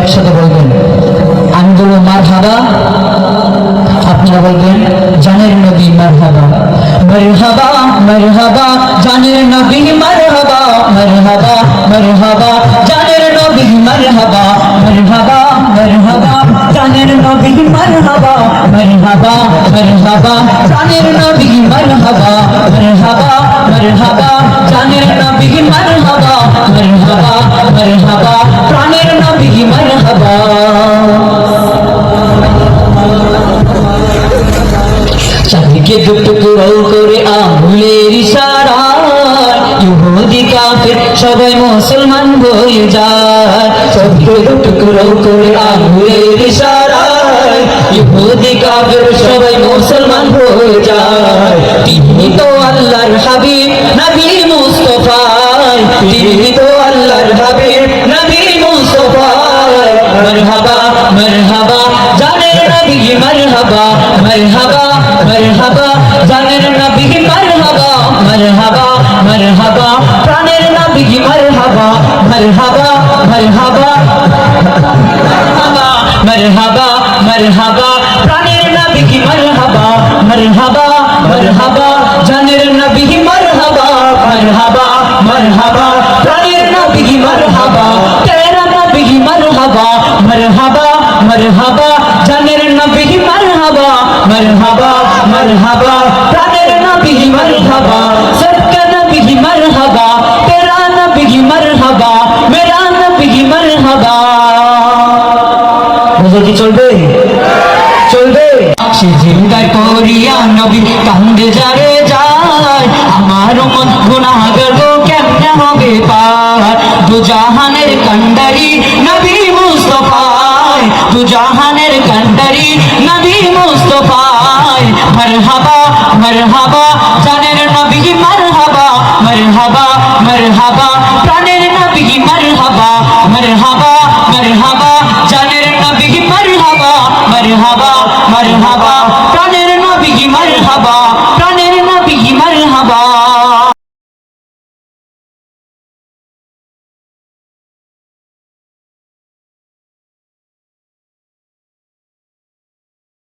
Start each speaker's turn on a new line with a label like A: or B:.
A: একসাথে বলবেন। আমি বলবো মারহাবা, আপনারা বলবেন জানের নবী মারহাবা। মারহাবা মারহাবা জানের নবী মারহাবা, মারহাবা মারহাবা জানের নবী মারহাবা, মারহাবা মারহাবা জানের নবী মারহাবা, মারহাবা মারহাবা জানের নবী মারহাবা, মারহাবা মারহাবা জানের নবী মারহাবা, মারহাবা মারহাবা প্রাণের নবী মারহাবা। চাঁদকে দুটুকরো করে আঙুলের ইশারায় ইহুদি কাফের সবাই মুসলমান হয়ে যায়। চাঁদকে দুটুকরো করে আঙুলের ইশারায় ইহুদি কাফের সবাই মুসলমান হয়ে যায়। তিনি তো আল্লাহর হাবিব নবী মুস্তাফা, তিনি তো আল্লাহর হাবিব নবী মুস্তাফা। মারহাবা মারহাবা জানের নবী মারহাবা, মারহাবা মারহাবা জানের নবী মারহাবা, মারহাবা মারহাবা প্রাণের নবী মারহাবা, মারহাবা মারহাবা মারহাবা মারহাবা প্রাণের নবী মারহাবা, মারহাবা মারহাবা জানের নবী মারহাবা, মারহাবা মারহাবা প্রাণের নবী মারহাবা। তেরা নবী মারহাবা, মারহাবা মারহাবা জানের নবী মারহাবা, মারহাবা মারহাবা প্রাণের নবী মারহাবা। সবকা নবী মারহাবা, তেরা নবী মারহাবা, মেরা নবী মারহাবা। বুঝতে চলবে চলবে। সে জিন্দায় করিয়া নবী কান্দে যারে যায়, আমার মন গুনাহগার গো কেমনে হবে পার। দু জাহানের কান্ডারি নবী মুস্তাফা, দু জাহানের কান্ডারি নবী মুস্তাফা। মারহাবা মারহাবা জানের নবী মারহাবা, মারহাবা মারহাবা প্রাণের নবী মারহাবা, মারহাবা মারহাবা জানের নবী মারহাবা, মারহাবা মারহাবা প্রাণের নবী মারহাবা।